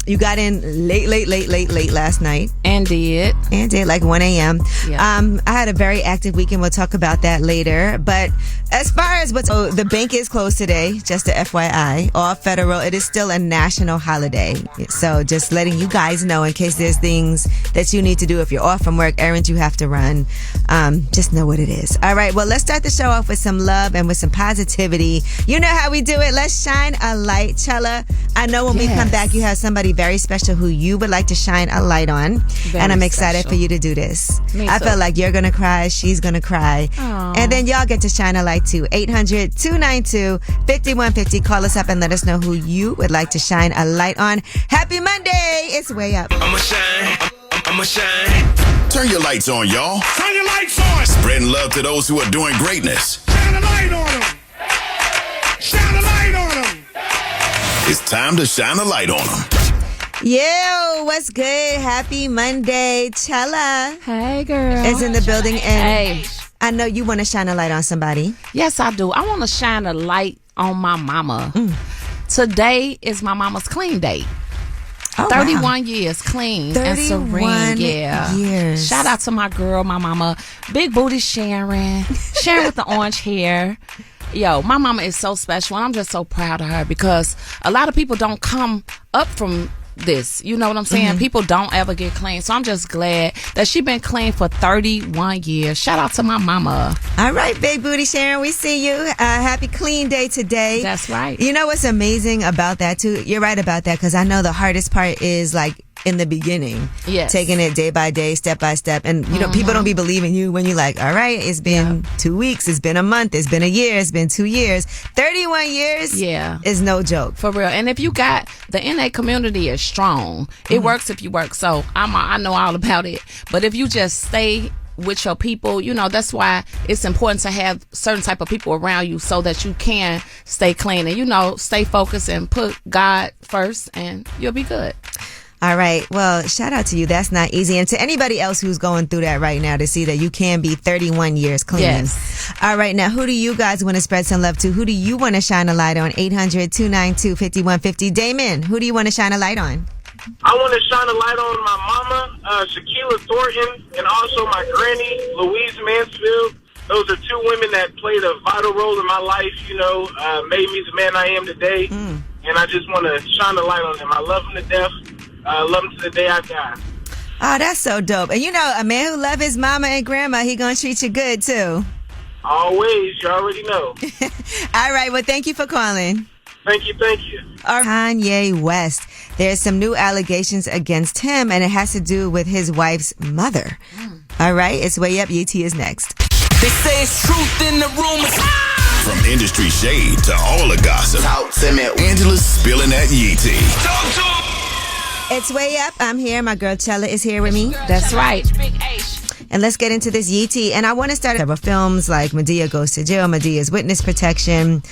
You got in late last night. And did like 1 a.m. Yeah. I had a very active weekend. We'll talk about that later. But as far as the bank is closed today, just a FYI, all federal. It is still a national holiday. So just letting you guys know in case there's things that you need to do if you're off from work, errands you have to run. Just know what it is. All right. Well, let's start the show off with some love and with some positivity. You know how we do it. Let's shine a light. Chella, I know when we come back, you have somebody very special who you would like to shine a light on. And I'm excited for you to do this. I feel like you're going to cry. She's going to cry. Aww. And then y'all get to shine a light too. 800-292-5150. Call us up and let us know who you would like to shine a light on. Happy Monday. It's Way Up. I'ma shine. Turn your lights on, y'all. Turn your lights on. Spreading love to those who are doing greatness. Shine a light on them. Shine a light on them. It's time to shine a light on them. Yo, what's good? Happy Monday. Chella. Hey, girl. Is in the building. And Hey. I know you want to shine a light on somebody. Yes, I do. I want to shine a light on my mama. Today is my mama's clean day. 31 years clean and serene. Yeah. Years. Shout out to my girl, my mama. Big booty Sharon. Sharon with the orange hair. Yo, my mama is so special, and I'm just so proud of her because a lot of people don't come up from this. You know what I'm saying? People don't ever get clean. So I'm just glad that she been clean for 31 years. Shout out to my mama. All right, Big Booty Sharon, we see you. Happy clean day today. That's right. You know what's amazing about that, too? You're right about that, because I know the hardest part is, like, in the beginning. Yes. Taking it day by day, step by step. And, you know, people don't be believing you when you're like, all right, it's been 2 weeks, it's been a month, it's been a year, it's been 2 years. 31 years is no joke. For real. And if you got, the NA community is strong. It works if you work. So I know all about it. But if you just stay with your people, you know, that's why it's important to have certain type of people around you so that you can stay clean and, you know, stay focused and put God first and you'll be good. All right. Well, shout out to you. That's not easy. And to anybody else who's going through that right now to see that you can be 31 years clean. Yes. All right. Now, who do you guys want to spread some love to? Who do you want to shine a light on? 800-292-5150. Damon, who do you want to shine a light on? I want to shine a light on my mama, Shaquilla Thornton, and also my granny, Louise Mansfield. Those are two women that played a vital role in my life, you know, made me the man I am today. And I just want to shine a light on them. I love them to death. Love him to the day I die. Oh, that's so dope. And you know, a man who loves his mama and grandma, he gonna treat you good too. Always. You already know. All right. Well, thank you for calling. Thank you. Kanye West. There's some new allegations against him, and it has to do with his wife's mother. All right. It's Way Up. UT is next. They say it's truth in the rumors. From industry shade to all the gossip. Talk to me. Angela's spilling that yee tea. Talk to him. It's Way Up. I'm here. My girl Chella is here with me. That's right. And let's get into this yee tea. And I want to start several films like Madea Goes to Jail, Madea's Witness Protection.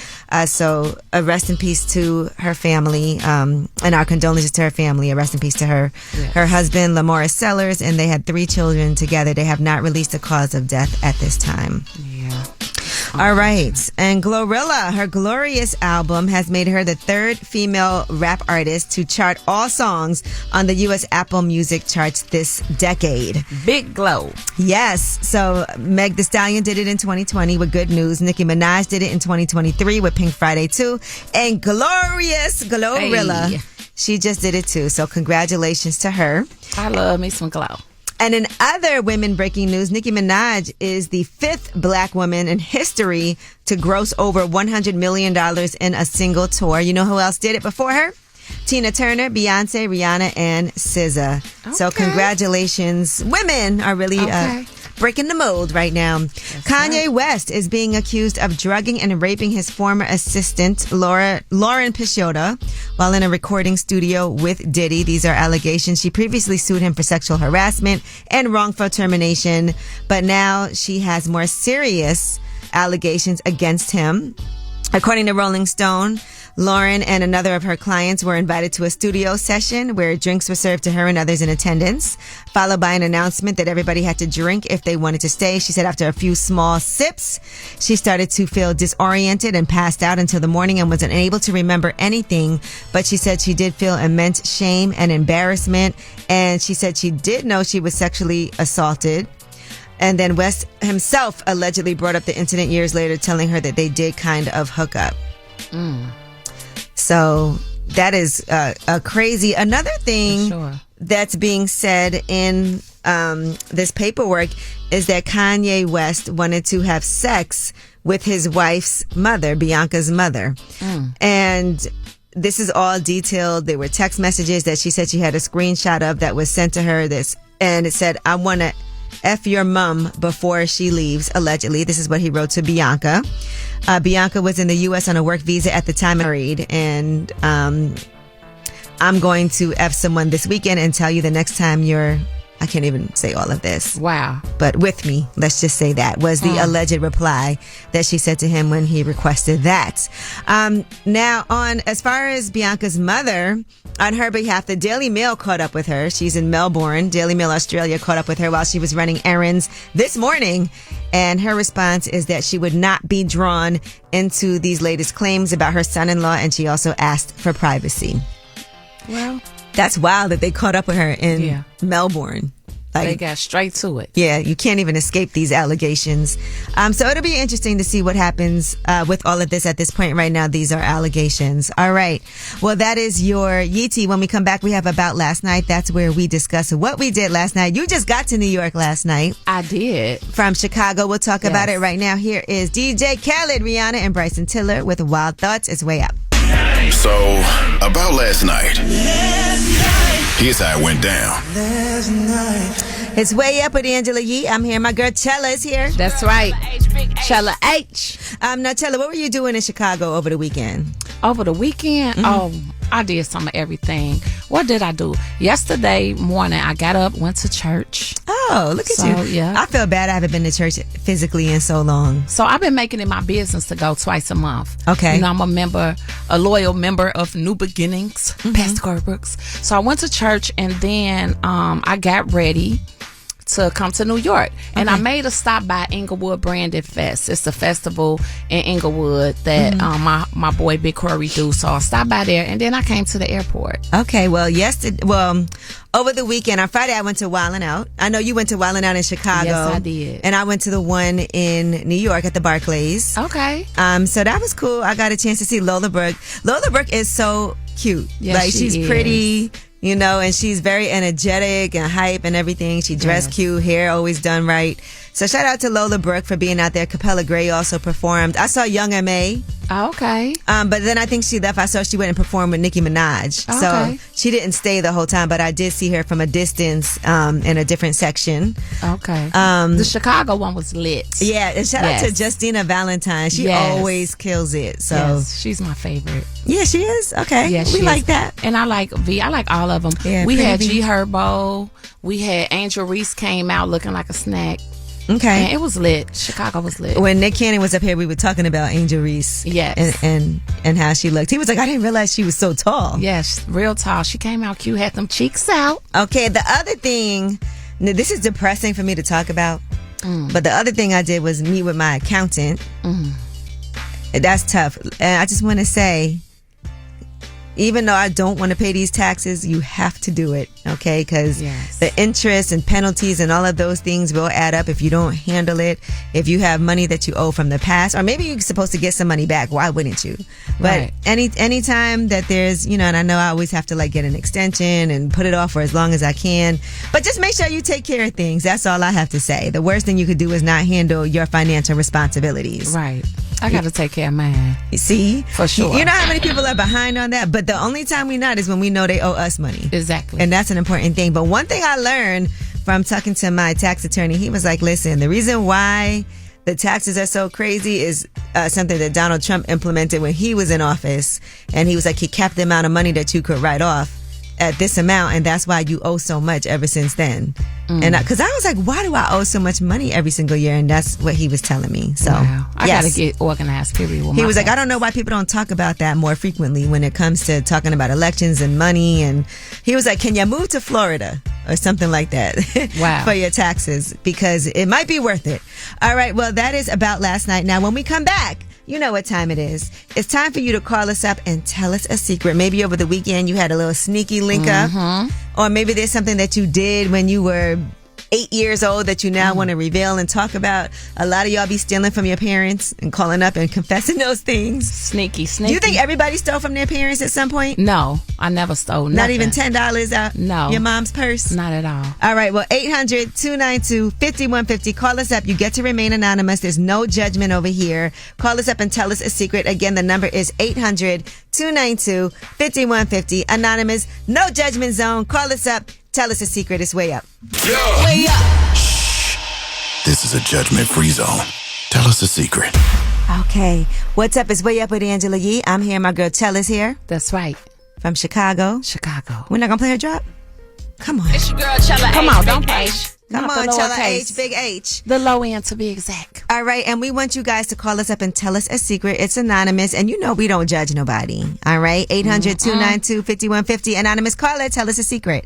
So a rest in peace to her family, and our condolences to her family. A rest in peace to her, her husband, Lamorris Sellers, and they had 3 children together. They have not released the cause of death at this time. Yeah. All right. And Glorilla, her Glorious album, has made her the 3rd female rap artist to chart all songs on the U.S. Apple Music charts this decade. Big glow. Yes. So Meg Thee Stallion did it in 2020 with Good News. Nicki Minaj did it in 2023 with Pink Friday 2. And Glorilla, she just did it too. So congratulations to her. I love me some glow. And in other women breaking news, Nicki Minaj is the 5th black woman in history to gross over $100 million in a single tour. You know who else did it before her? Tina Turner, Beyonce, Rihanna, and SZA. Okay. So congratulations. Women are really breaking the mold right now. That's Kanye West is being accused of drugging and raping his former assistant, Lauren Peixoto, while in a recording studio with Diddy. These are allegations. She previously sued him for sexual harassment and wrongful termination, but now she has more serious allegations against him. According to Rolling Stone, Lauren and another of her clients were invited to a studio session where drinks were served to her and others in attendance, followed by an announcement that everybody had to drink if they wanted to stay. She said after a few small sips, she started to feel disoriented and passed out until the morning and was unable to remember anything. But she said she did feel immense shame and embarrassment. And she said she did know she was sexually assaulted. And then West himself allegedly brought up the incident years later, telling her that they did kind of hook up. So that is crazy. Another thing that's being said in this paperwork is that Kanye West wanted to have sex with his wife's mother, Bianca's mother. And this is all detailed. There were text messages that she said she had a screenshot of that was sent to her. And it said, I want to F your mom before she leaves, allegedly. This is what he wrote to Bianca. Bianca was in the U.S. on a work visa at the time married, and I'm going to F someone this weekend and tell you the next time I can't even say all of this. Wow. But with me, let's just say that, was the alleged reply that she said to him when he requested that. Now, as far as Bianca's mother, on her behalf, the Daily Mail caught up with her. She's in Melbourne. Daily Mail Australia caught up with her while she was running errands this morning. And her response is that she would not be drawn into these latest claims about her son-in-law, and she also asked for privacy. Well, that's wild that they caught up with her in Melbourne. They got straight to it. Yeah, you can't even escape these allegations. So it'll be interesting to see what happens with all of this at this point. Right now, these are allegations. All right. Well, that is your Yeetie. When we come back, we have About Last Night. That's where we discuss what we did last night. You just got to New York last night. I did. From Chicago. We'll talk about it right now. Here is DJ Khaled, Rihanna, and Bryson Tiller with Wild Thoughts. It's way up. So, about last night. Here's how it went down. It's way up with Angela Yee. I'm here. My girl Chella is here. That's right. Chella H. Now, Chella, what were you doing in Chicago over the weekend? Over the weekend? Oh, I did some of everything. What did I do? Yesterday morning, I got up, went to church. Oh, look at you. Yeah. I feel bad I haven't been to church physically in so long. So I've been making it my business to go twice a month. Okay. You know, I'm a loyal member of New Beginnings, Pastor Corey Brooks. So I went to church, and then I got ready to come to New York. And I made a stop by Inglewood Branded Fest. It's a festival in Inglewood that my boy Big Corey do. So I stopped by there, and then I came to the airport. Okay, well, over the weekend, on Friday, I went to Wildin' Out. I know you went to Wildin' Out in Chicago. Yes, I did. And I went to the one in New York at the Barclays. Okay. So that was cool. I got a chance to see Lola Brooke. Lola Brooke is so cute. Yes, she's pretty. You know, and she's very energetic and hype and everything. She dressed cute, hair always done right. So shout out to Lola Brooke for being out there. Capella Gray also performed. I saw Young M.A. Oh, okay. But then I think she left. I saw she went and performed with Nicki Minaj. Okay. So she didn't stay the whole time, but I did see her from a distance in a different section. Okay. The Chicago one was lit. Yeah, and shout out to Justina Valentine. She always kills it. So she's my favorite. Yeah, she is? Okay. Yeah, we like that. And I like V. I like all of them. Yeah, we had V. G Herbo. We had Angel Reese came out looking like a snack. Okay. And it was lit. Chicago was lit. When Nick Cannon was up here, we were talking about Angel Reese. Yes. And how she looked. He was like, I didn't realize she was so tall. Yes, real tall. She came out cute, had them cheeks out. Okay, the other thing, this is depressing for me to talk about, but the other thing I did was meet with my accountant. That's tough. And I just want to say, even though I don't want to pay these taxes, you have to do it, okay? Because the interest and penalties and all of those things will add up if you don't handle it. If you have money that you owe from the past, or maybe you're supposed to get some money back, why wouldn't you? But any time that there's, and I know I always have to get an extension and put it off for as long as I can, but just make sure you take care of things. That's all I have to say. The worst thing you could do is not handle your financial responsibilities. Right. I got to take care of mine. You see? For sure. You know how many people are behind on that? But the only time we not is when we know they owe us money. Exactly. And that's an important thing. But one thing I learned from talking to my tax attorney, he was like, listen, the reason why the taxes are so crazy is something that Donald Trump implemented when he was in office. And he was like, he capped the amount of money that you could write off at this amount, and that's why you owe so much ever since then. And because I was like, why do I owe so much money every single year? And that's what he was telling me. So Wow. I gotta get organized, period. he was like, I don't know why people don't talk about that more frequently when it comes to talking about elections and money. And he was like, can you move to Florida or something like that? Wow. For your taxes, because it might be worth it. All right, well, that is about last night. Now, when we come back, you know what time it is. It's time for you to call us up and tell us a secret. Maybe over the weekend you had a little sneaky link up, or maybe there's something that you did when you were 8 years old that you now want to reveal and talk about. A lot of y'all be stealing from your parents and calling up and confessing those things. Sneaky. Do you think everybody stole from their parents at some point? No, I never stole nothing. Not even $10 out No. your mom's purse? Not at all. All right, well, 800-292-5150. Call us up. You get to remain anonymous. There's no judgment over here. Call us up and tell us a secret. Again, the number is 800-292-5150. Anonymous, no judgment zone. Call us up. Tell us a secret. It's way up. Way up. Shh. This is a judgment-free zone. Tell us a secret. Okay. What's up? It's Way Up with Angela Yee. I'm here. My girl Chella's here That's right. from Chicago. Chicago. We're not going to play her drop? Come on. It's your girl Chella Come H, on, Big don't play. H. Come Not on, the Chella lowercase. H, big H. The low end, to be exact. All right, and we want you guys to call us up and tell us a secret. It's anonymous, and you know we don't judge nobody. All right, 800-292-5150. Anonymous caller, tell us a secret.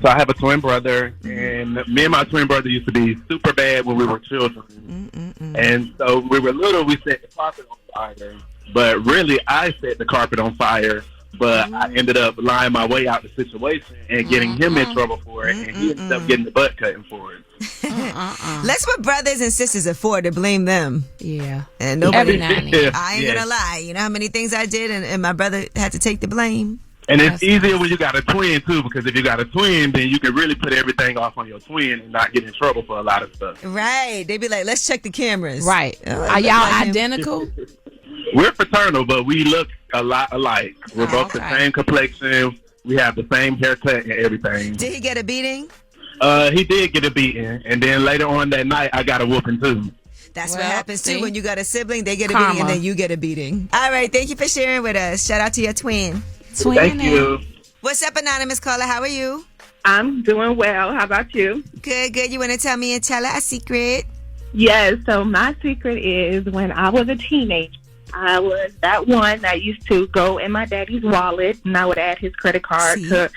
So I have a twin brother, and me and my twin brother used to be super bad when we were children. And so we were little, we set the carpet on fire. But really, I set the carpet on fire. But I ended up lying my way out the situation and getting him in trouble for it, and he ended up getting the butt cutting for it. That's what brothers and sisters are for, to blame them. Yeah. And nobody, Every now and then. I ain't gonna lie. You know how many things I did, and my brother had to take the blame. And it's easier when you got a twin, too, because if you got a twin, then you can really put everything off on your twin and not get in trouble for a lot of stuff. Right. They be like, let's check the cameras. Right. Oh, Are look y'all like him. identical? We're fraternal, but we look a lot alike. We're both the okay. same complexion. We have the same haircut and everything. Did he get a beating? He did get a beating, and then later on that night, I got a whooping, too. That's Well, what happens, too. see? When you got a sibling, they get a Karma. beating, and then you get a beating. All right. Thank you for sharing with us. Shout out to your twin. Twin. Thank you. What's up, anonymous caller? How are you? I'm doing well. How about you? Good. You want to tell me and tell her a secret? Yes. So my secret is when I was a teenager, I was that one that used to go in my daddy's wallet, and I would add his credit card to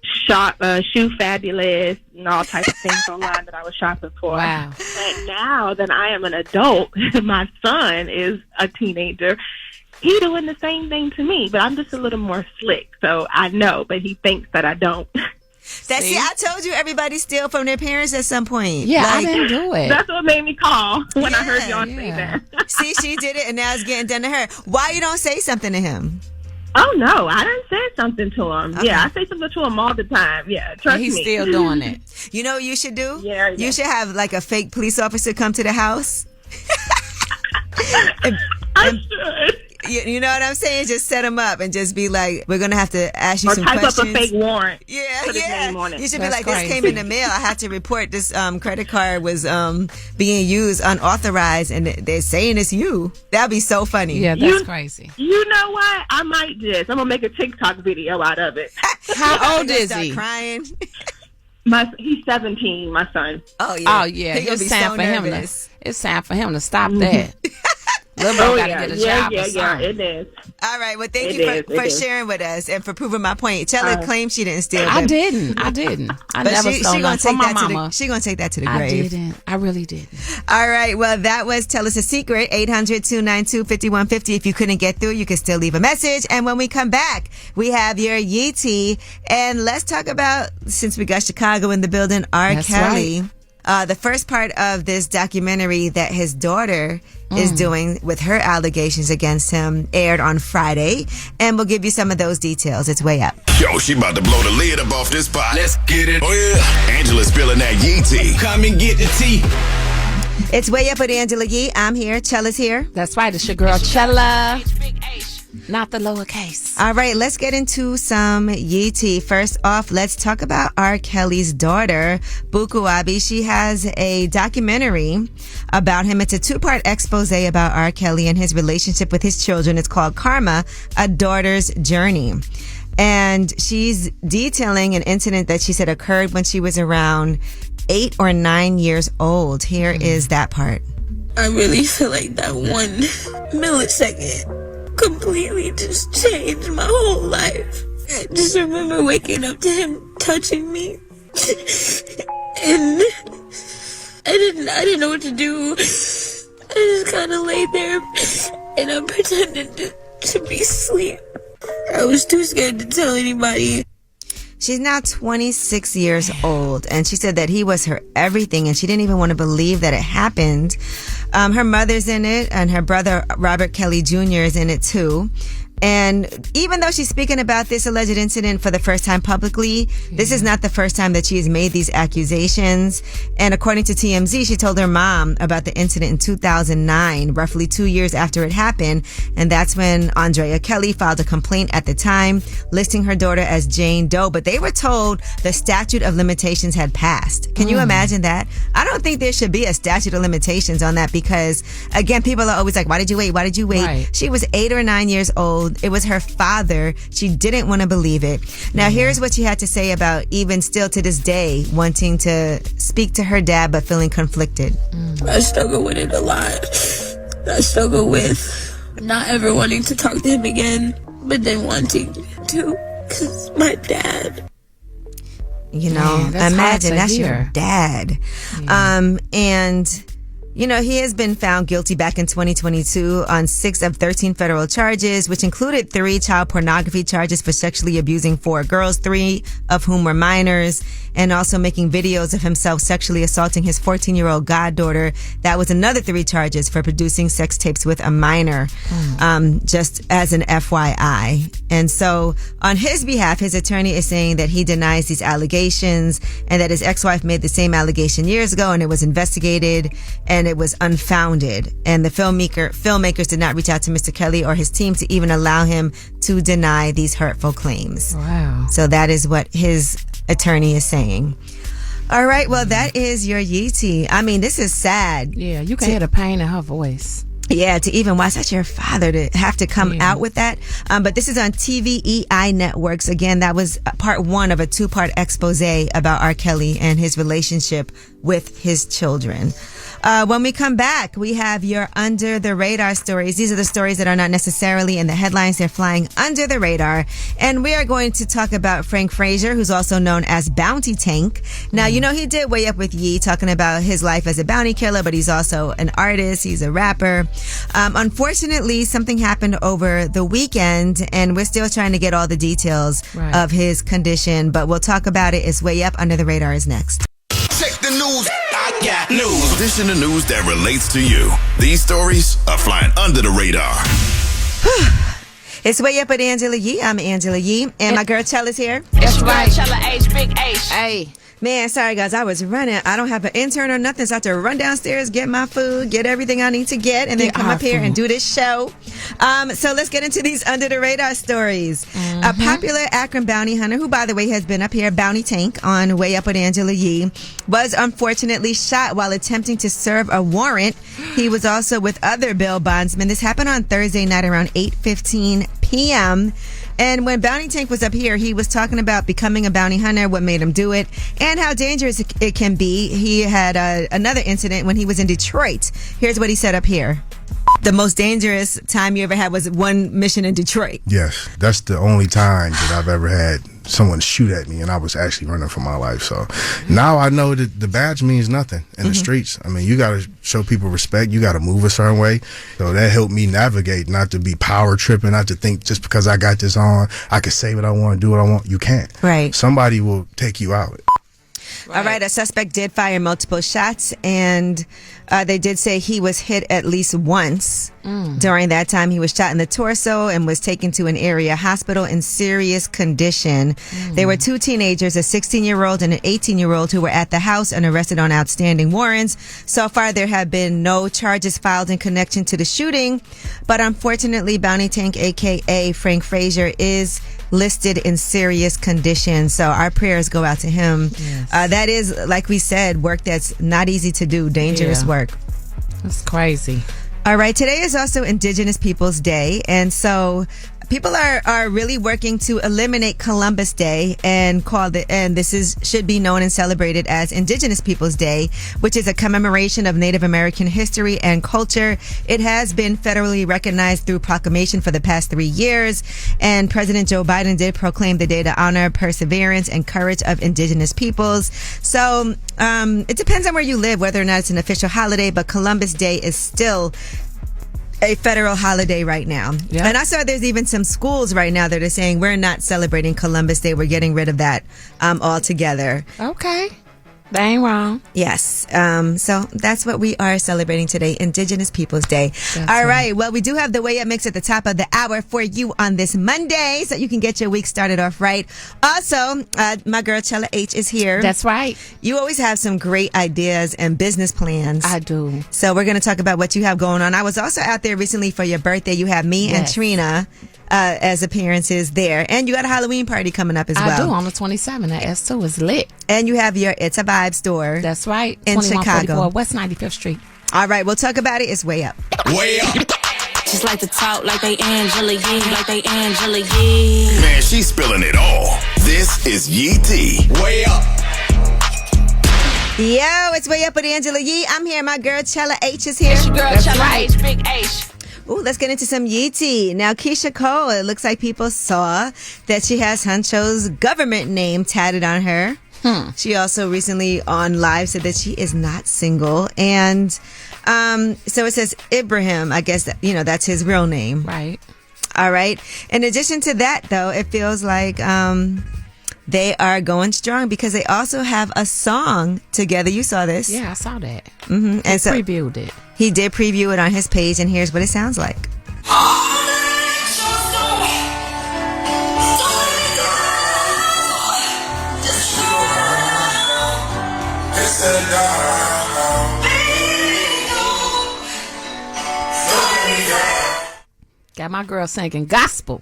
shop, Shoe Fabulous, and all types of things online that I was shopping for. Wow. But now that I am an adult, my son is a teenager. He doing the same thing to me, but I'm just a little more slick. So I know, but he thinks that I don't. See, I told you everybody steal from their parents at some point. Yeah, I Like, didn't do it. That's what made me call when I heard y'all say Yeah. that. see, she did it, and now it's getting done to her. Why you don't say something to him? Oh, no, I didn't say something to him. Okay. Yeah, I say something to him all the time. Yeah, trust He's me. still doing it. You know what you should do? Yeah. You should have like a fake police officer come to the house. I should. You know what I'm saying? Just set him up and just be like, we're going to have to ask you Or some type questions. up a fake warrant. Yeah, Put his name on it. You should be That's like, this crazy. came in the mail. I had to report this credit card was being used unauthorized, and they're saying it's you. That'd be so funny. Yeah, that's crazy. You know what? I might just. I'm going to make a TikTok video out of it. How old Gonna is start he? crying. He's 17, my son. Oh yeah. Oh yeah, He gonna it's be time so for him nervous. to. It's time for him to stop that. Little boy gotta get a job or something. It is. All right. Well, thank It you is, for it is. sharing with us and for proving my point. Chella claims she didn't steal. I but- didn't. I But never she stole gonna nothing take from my that to mama. the she gonna take that to the I grave. didn't. I really didn't. All right. Well, that was Tell Us a Secret. 800-292-5150. If you couldn't get through, you can still leave a message. And when we come back, we have your Yee Tea. And let's talk about, since we got Chicago in the building, R. That's Kelly. The first part of this documentary that his daughter is doing with her allegations against him aired on Friday. And we'll give you some of those details. It's way up. Yo, she about to blow the lid up off this pot. Let's get it. Oh, yeah. Angela's spilling that Yee tea. Come and get the tea. It's way up with Angela Yee. I'm here. Chella's here. That's right. It's your girl Chella, not the lowercase. All right, let's get into some Yee Tea. First off, let's talk about R. Kelly's daughter, WUWY. She has a documentary about him. It's a 2-part expose about R. Kelly and his relationship with his children. It's called Karma, A Daughter's Journey. And she's detailing an incident that she said occurred when she was around 8 or 9 years old. Here is that part. I really feel like that 1 millisecond completely just changed my whole life. I just remember waking up to him touching me. And I didn't know what to do. I just kind of laid there and I pretended to be asleep. I was too scared to tell anybody. She's now 26 years old, and she said that he was her everything, and she didn't even want to believe that it happened. Her mother's in it, and her brother, Robert Kelly Jr., is in it too. And even though she's speaking about this alleged incident for the first time publicly, this is not the first time that she has made these accusations. And according to TMZ, she told her mom about the incident in 2009, roughly 2 years after it happened. And that's when Andrea Kelly filed a complaint at the time, listing her daughter as Jane Doe. But they were told the statute of limitations had passed. Can you imagine that? I don't think there should be a statute of limitations on that because, again, people are always like, why did you wait? Why did you wait? Right. She was 8 or 9 years old. It was her father. She didn't want to believe it. Now, here's what she had to say about even still to this day wanting to speak to her dad but feeling conflicted. I struggle with it a lot. I struggle with not ever wanting to talk to him again, but then wanting to because my dad. You know, Man, that's imagine hard to that's hear. your dad. And you know, he has been found guilty back in 2022 on 6 of 13 federal charges, which included 3 child pornography charges for sexually abusing 4 girls, 3 of whom were minors, and also making videos of himself sexually assaulting his 14-year-old goddaughter. That was another 3 charges for producing sex tapes with a minor, just as an FYI. And so on his behalf, his attorney is saying that he denies these allegations and that his ex-wife made the same allegation years ago and it was investigated and it was unfounded. And the filmmakers did not reach out to Mr. Kelly or his team to even allow him to deny these hurtful claims. Wow. So that is what his attorney is saying. All right, well, that is your Yeetie. I mean, this is sad. Yeah, you can hear the pain in her voice. Yeah, to even watch that, your father to have to come out with that. But this is on TVEI Networks. Again, that was part 1 of a 2-part expose about R. Kelly and his relationship with his children. When we come back, we have your under the radar stories. These are the stories that are not necessarily in the headlines. They're flying under the radar. And we are going to talk about Frank Frazier, who's also known as Bounty Tank. Now, you know, he did Way Up with Yee talking about his life as a bounty killer, but he's also an artist. He's a rapper. Unfortunately, something happened over the weekend and we're still trying to get all the details of his condition, but we'll talk about it. It's Way Up Under the Radar is next. Check the news. I got news. This in the news that relates to you. These stories are flying under the radar. It's Way Up with Angela Yee. I'm Angela Yee, and my girl Chell is here. That's right. H, big H. Hey. Man, sorry guys, I was running. I don't have an intern or nothing, so I have to run downstairs, get my food, get everything I need to get, and then come up here and do this show. So let's get into these under the radar stories. A popular Akron bounty hunter, who by the way has been up here, Bounty Tank, on Way Up with Angela Yee, was unfortunately shot while attempting to serve a warrant. He was also with other bail bondsmen. This happened on Thursday night around 8:15 p.m. And when Bounty Tank was up here, he was talking about becoming a bounty hunter, what made him do it, and how dangerous it can be. He had another incident when he was in Detroit. Here's what he said up here. The most dangerous time you ever had was one mission in Detroit. Yes, that's the only time that I've ever had someone shoot at me and I was actually running for my life. So now I know that the badge means nothing in the streets. I mean, you got to show people respect. You got to move a certain way. So that helped me navigate, not to be power tripping, not to think just because I got this on, I can say what I want, do what I want. You can't. Right. Somebody will take you out. All right, a suspect did fire multiple shots, and they did say he was hit at least once. During that time, he was shot in the torso and was taken to an area hospital in serious condition. There were 2 teenagers, a 16-year-old and an 18-year-old, who were at the house and arrested on outstanding warrants. So far, there have been no charges filed in connection to the shooting, but unfortunately, Bounty Tank, a.k.a. Frank Frazier, is listed in serious condition. So our prayers go out to him. Yes. That is, like we said, work that's not easy to do, dangerous work. That's crazy. All right, today is also Indigenous Peoples Day, and so people are really working to eliminate Columbus Day and should be known and celebrated as Indigenous Peoples Day, which is a commemoration of Native American history and culture. It has been federally recognized through proclamation for the past 3 years, and President Joe Biden did proclaim the day to honor perseverance and courage of Indigenous peoples. So it depends on where you live, whether or not it's an official holiday, but Columbus Day is still a federal holiday right now. Yep. And I saw there's even some schools right now that are saying we're not celebrating Columbus Day. We're getting rid of that altogether. Okay. They ain't wrong. Yes. So that's what we are celebrating today, Indigenous Peoples Day. All right. Well, we do have the Way Up Mix at the top of the hour for you on this Monday, so you can get your week started off right. Also, my girl Chella H is here. That's right. You always have some great ideas and business plans. I do. So we're going to talk about what you have going on. I was also out there recently for your birthday. You have me and Trina as appearances there. And you got a Halloween party coming up as well. I do, on the 27th at S2. It's lit. And you have your It's a Vibe store. That's right. In Chicago. West 95th Street. All right, we'll talk about it. It's Way Up. Way Up. Just like to talk like they Angela Yee, like they Angela Yee. Man, she's spilling it all. This is Yee T. Way Up. Yo, it's Way Up with Angela Yee. I'm here. My girl Chella H is here. It's your girl Chella H, Big H. Ooh, let's get into some Yee Tea. Now, Keisha Cole, it looks like people saw that she has Huncho's government name tatted on her. She also recently on live said that she is not single. And so it says Ibrahim. I guess that's his real name. Right. All right. In addition to that, though, it feels like they are going strong because they also have a song together. You saw this. Yeah, I saw that. Mm-hmm. And so previewed it. He did preview it on his page, and here's what it sounds like. Got my girl singing gospel.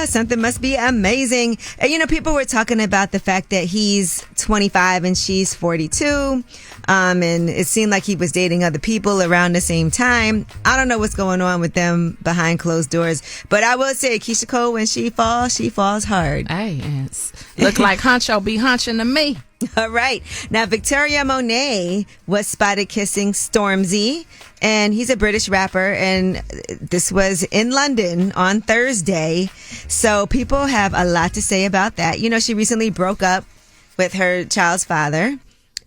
Something must be amazing. And, people were talking about the fact that he's 25 and she's 42. And it seemed like he was dating other people around the same time. I don't know what's going on with them behind closed doors. But I will say, Keisha Cole, when she falls hard. Hey, look like Huncho be hunching to me. All right. Now, Victoria Monet was spotted kissing Stormzy, and he's a British rapper, and this was in London on Thursday. So people have a lot to say about that. She recently broke up with her child's father,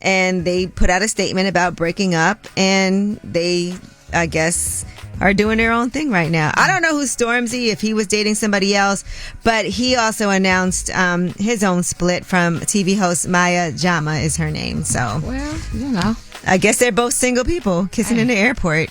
and they put out a statement about breaking up, and they, I guess, are doing their own thing right now. I don't know who's Stormzy, if he was dating somebody else, but he also announced his own split from TV host Maya Jama is her name. So, well, I guess they're both single people kissing in the airport.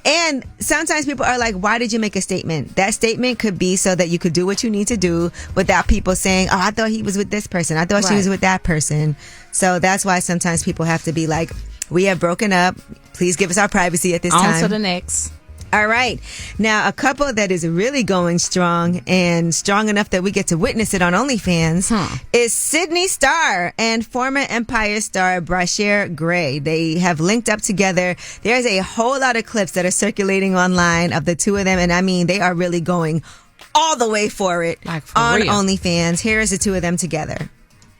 And sometimes people are like, why did you make a statement? That statement could be so that you could do what you need to do without people saying, oh, I thought he was with this person. I thought she was with that person. So that's why sometimes people have to be like, we have broken up. Please give us our privacy at this time. On to the next. All right. Now, a couple that is really going strong and strong enough that we get to witness it on OnlyFans is Sydney Starr and former Empire star Brashear Gray. They have linked up together. There's a whole lot of clips that are circulating online of the two of them. And I mean, they are really going all the way for it on real. OnlyFans. Here is the two of them together.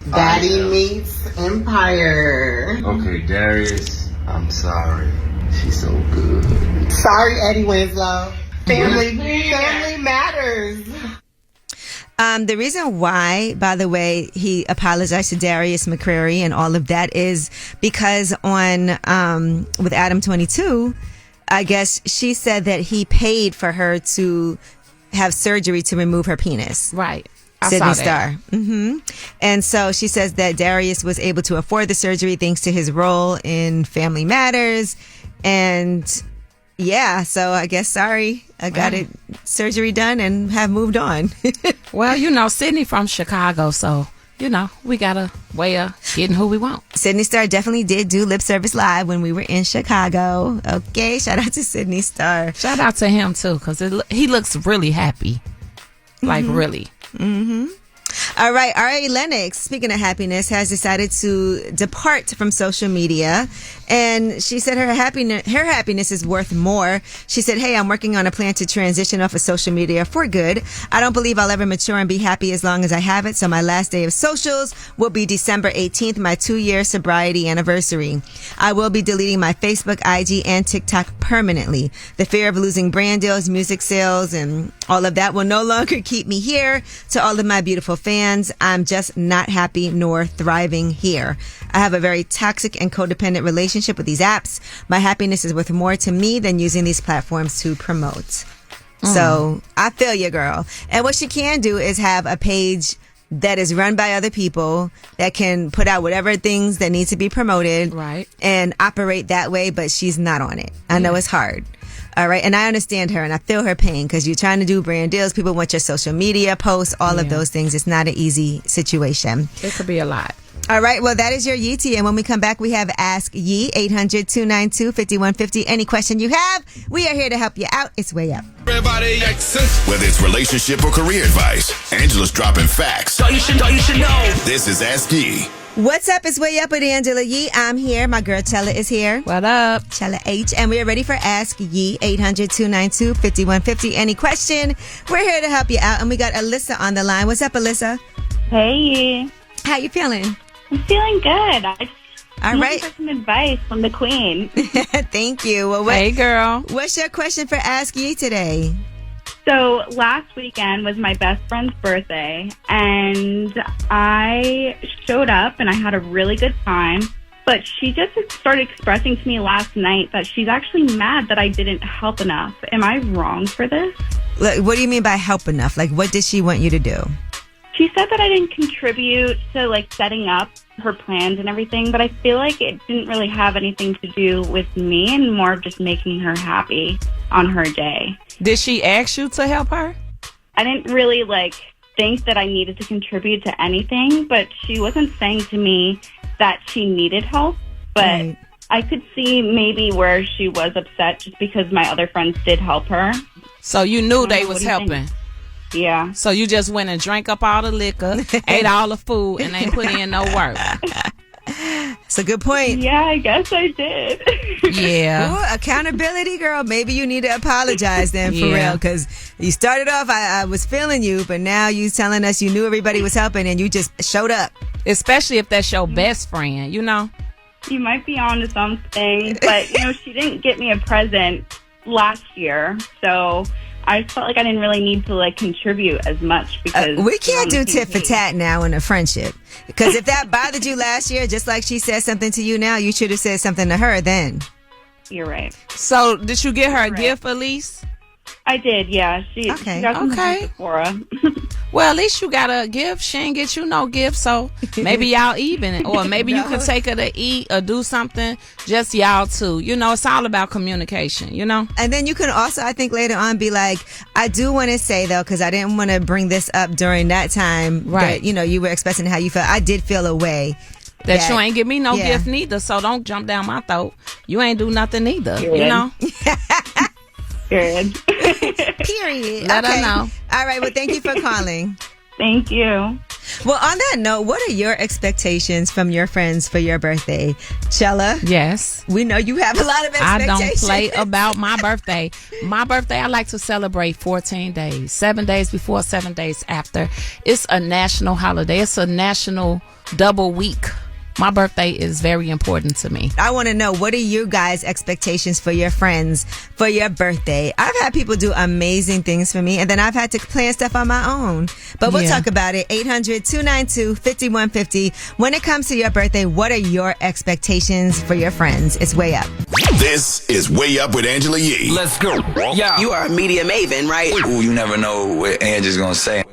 Daddy meets Empire. Okay, Darius, I'm sorry. She's so good. Sorry, Eddie Winslow. Family matters. The reason why, by the way, he apologized to Darius McCrary and all of that is because on with Adam 22, I guess she said that he paid for her to have surgery to remove her penis. Right. Sydney Starr. And so she says that Darius was able to afford the surgery thanks to his role in Family Matters. And yeah, so I guess, sorry, I got it surgery done and have moved on. Well, Sydney from Chicago, so, we got a way of getting who we want. Sydney Starr definitely did do Lip Service Live when we were in Chicago. Okay, shout out to Sydney Starr. Shout out to him, too, because he looks really happy. Like, really. All right. R.A. Lennox, speaking of happiness, has decided to depart from social media. And she said her happiness is worth more. She said, hey, I'm working on a plan to transition off of social media for good. I don't believe I'll ever mature and be happy as long as I have it. So my last day of socials will be December 18th, my 2-year sobriety anniversary. I will be deleting my Facebook, IG, and TikTok permanently. The fear of losing brand deals, music sales, and all of that will no longer keep me here. To all of my beautiful fans, I'm just not happy nor thriving here. I have a very toxic and codependent relationship with these apps. My happiness is worth more to me than using these platforms to promote. So I feel you, girl. And what she can do is have a page that is run by other people that can put out whatever things that need to be promoted, right, and operate that way, but she's not on it. I know it's hard. All right. And I understand her and I feel her pain because you're trying to do brand deals. People want your social media posts, all of those things. It's not an easy situation. It could be a lot. All right. Well, that is your Yee Tea. And when we come back, we have Ask Yee, 800-292-5150. Any question you have, we are here to help you out. It's Way Up. Everybody whether it's relationship or career advice, Angela's dropping facts. So you should know. This is Ask Yee. What's up? It's Way Up with Angela Yee. I'm here. My girl Chella is here. What up? Chella H. And we are ready for Ask Yee, 800-292-5150. Any question, we're here to help you out. And we got Alyssa on the line. What's up, Alyssa? Hey, Yee. How you feeling? I'm feeling good. I'm right. looking for some advice from the queen. Thank you. Well, hey, girl. What's your question for Ask Yee today? So last weekend was my best friend's birthday, and I showed up, and I had a really good time. But she just started expressing to me last night that she's actually mad that I didn't help enough. Am I wrong for this? Look, what do you mean by help enough? Like, what did she want you to do? She said that I didn't contribute to, like, setting up her plans and everything, but I feel like it didn't really have anything to do with me and more just making her happy on her day. Did she ask you to help her? I didn't really, think that I needed to contribute to anything, but she wasn't saying to me that she needed help, but I could see maybe where she was upset just because my other friends did help her. So you knew they was helping? Yeah. So you just went and drank up all the liquor, ate all the food, and ain't put in no work. That's a good point. Yeah, I guess I did. Yeah. Ooh, accountability, girl. Maybe you need to apologize then for real, because you started off, I was feeling you, but now you telling us you knew everybody was helping and you just showed up. Especially if that's your best friend, you know? You might be on to something, but, she didn't get me a present last year, so I felt like I didn't really need to contribute as much because we can't do tit for tat now in a friendship, because if that bothered you last year, just like she said something to you now, you should have said something to her then. You're right. So did you get her a gift at least? I did, yeah. She got something for her. Well, at least you got a gift. She ain't get you no gift, so maybe y'all even. Or maybe you could take her to eat or do something, just y'all two. It's all about communication, And then you can also, I think, later on be like, I do want to say, though, because I didn't want to bring this up during that time. Right. That, you were expressing how you felt. I did feel a way. That you ain't give me no gift neither, so don't jump down my throat. You ain't do nothing either, Period. Period. Let her know. All right. Well, thank you for calling. Thank you. Well, on that note, what are your expectations from your friends for your birthday? Chella? Yes. We know you have a lot of expectations. I don't play about my birthday. My birthday, I like to celebrate 14 days. 7 days before, 7 days after. It's a national holiday. It's a national double week. My birthday is very important to me. I want to know, what are you guys' expectations for your friends for your birthday? I've had people do amazing things for me, and then I've had to plan stuff on my own. But we'll talk about it. 800-292-5150. When it comes to your birthday, what are your expectations for your friends? It's Way Up. This is Way Up with Angela Yee. Let's go. Yeah. You are a media maven, right? Ooh, you never know what Angela's going to say.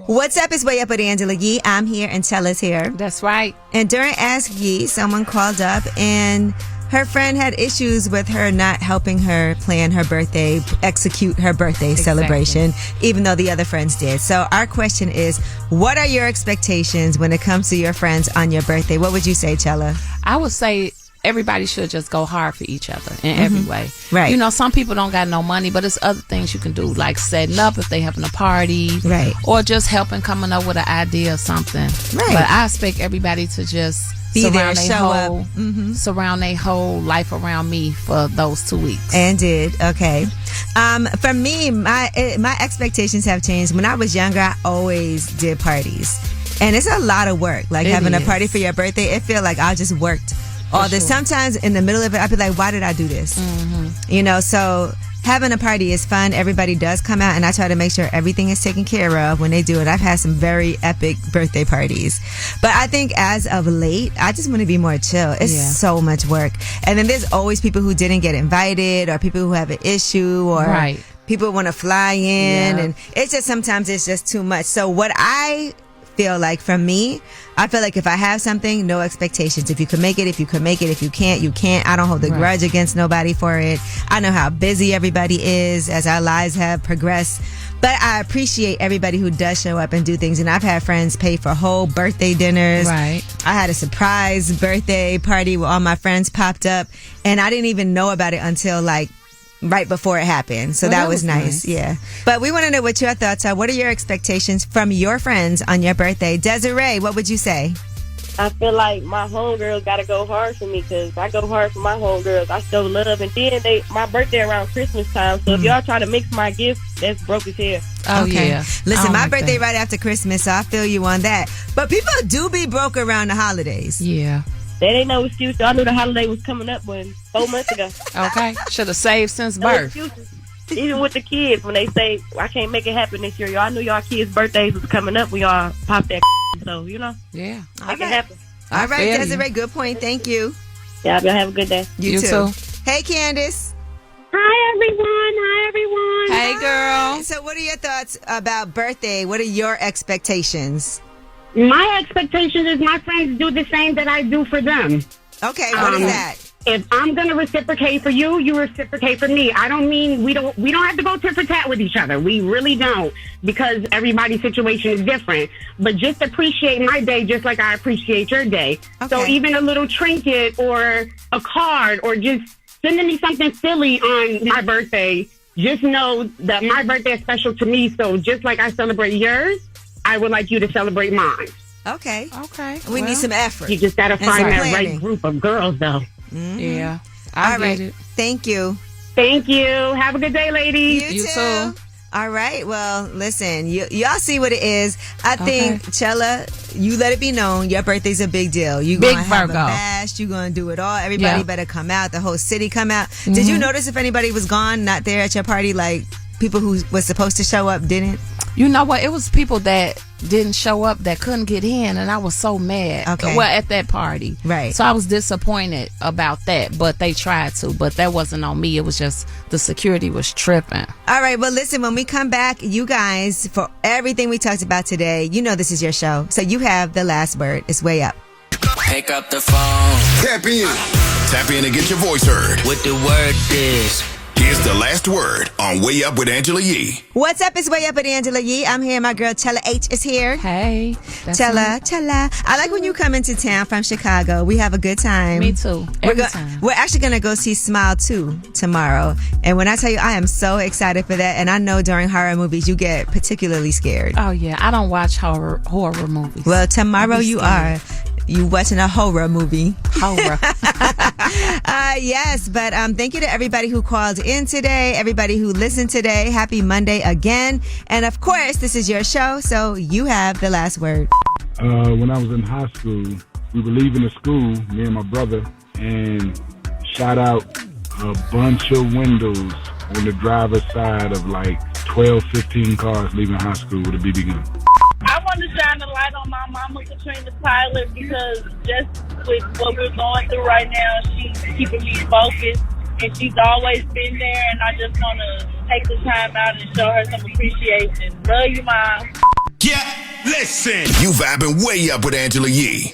What's up? It's Way Up with Angela Yee. I'm here and Chella's here. That's right. And during Ask Yee, someone called up and her friend had issues with her not helping her plan her birthday, execute her birthday celebration, even though the other friends did. So our question is, what are your expectations when it comes to your friends on your birthday? What would you say, Chella? I would say everybody should just go hard for each other in every way. Right. You know, some people don't got no money, but it's other things you can do, like setting up if they having a party. Right. Or just helping coming up with an idea or something. Right. But I expect everybody to just be there, surround show up. their whole life around me for those 2 weeks. And did. Okay. For me, my expectations have changed. When I was younger, I always did parties. And it's a lot of work. Like having a party for your birthday, it feel like I just worked all this. Sometimes in the middle of it, I'd be like, why did I do this? You know, so having a party is fun. Everybody does come out, and I try to make sure everything is taken care of when they do it. I've had some very epic birthday parties. But I think as of late, I just want to be more chill. It's so much work. And then there's always people who didn't get invited, or people who have an issue, or people want to fly in. And it's just, sometimes it's just too much. So what I feel like, for me, I feel like if I have something, no expectations. If you can make it, if you can make it. If you can't, you can't. I don't hold a grudge against nobody for it. I know how busy everybody is as our lives have progressed. But I appreciate everybody who does show up and do things. And I've had friends pay for whole birthday dinners. Right. I had a surprise birthday party where all my friends popped up, and I didn't even know about it until like right before it happened. So that was nice. Yeah. But we want to know what your thoughts are. What are your expectations from your friends on your birthday? Desiree, what would you say? I feel like my homegirls got to go hard for me, because I go hard for my homegirls. I show love. And then my birthday around Christmas time. So if y'all try to mix my gifts, that's broke as hell. Oh, yeah. Listen, my birthday right after Christmas, so I feel you on that. But people do be broke around the holidays. Yeah. That ain't no excuse. I knew the holiday was coming up 4 months ago. Okay. Should have saved since birth. Even with the kids, when they say, I can't make it happen this year, y'all knew y'all kids' birthdays was coming up when y'all popped that. So, you know. Yeah. Make it happen. All right, Desiree, good point. Thank you. Yeah, y'all have a good day. You too. Hey, Candace. Hi, everyone. Hey, girl. So what are your thoughts about birthday? What are your expectations? My expectation is my friends do the same that I do for them. Okay, what is that? If I'm going to reciprocate for you, you reciprocate for me. I don't mean we don't have to go tit for tat with each other. We really don't, because everybody's situation is different. But just appreciate my day just like I appreciate your day. Okay. So even a little trinket or a card or just sending me something silly on my birthday, just know that my birthday is special to me. So just like I celebrate yours, I would like you to celebrate mine. Okay. Okay. We need some effort. You just got to find that right group of girls, though. Mm-hmm. Yeah. All right. Thank you. Thank you. Have a good day, ladies. You too. All right. Well, listen, y'all see what it is. I think, Chella, you let it be known your birthday's a big deal. You big gonna have Virgo. a bash. You gonna do it all. Everybody better come out. The whole city come out. Did you notice if anybody was gone, not there at your party, like people who was supposed to show up didn't? You know what? It was people that didn't show up that couldn't get in, and I was so mad. Okay. Well, at that party. Right. So I was disappointed about that, but they tried to. But that wasn't on me. It was just the security was tripping. All right. Well, listen, when we come back, you guys, for everything we talked about today, you know this is your show. So you have the last word. It's way up. Pick up the phone. Tap in. Tap in and get your voice heard. What the word is. Here's the last word on Way Up with Angela Yee. What's up? It's Way Up with Angela Yee. I'm here. My girl Chella H is here. Hey. Chella. I like when you come into town from Chicago. We have a good time. Me too. Every time. We're actually going to go see Smile 2 tomorrow. And when I tell you, I am so excited for that. And I know during horror movies, you get particularly scared. Oh, yeah. I don't watch horror movies. Well, tomorrow you are. You watching a horror movie. Horror. Yes, but thank you to everybody who called in today, everybody who listened today. Happy Monday again. And of course, this is your show, so you have the last word. When I was in high school, we were leaving the school, me and my brother, and shot out a bunch of windows on the driver's side of like 12, 15 cars leaving high school with a BB gun. I want to shine a light on my mama, Katrina Tyler, because just with what we're going through right now, she's keeping me focused, and she's always been there, and I just want to take the time out and show her some appreciation. Love you, Mom. Yeah, listen. You vibing Way Up with Angela Yee.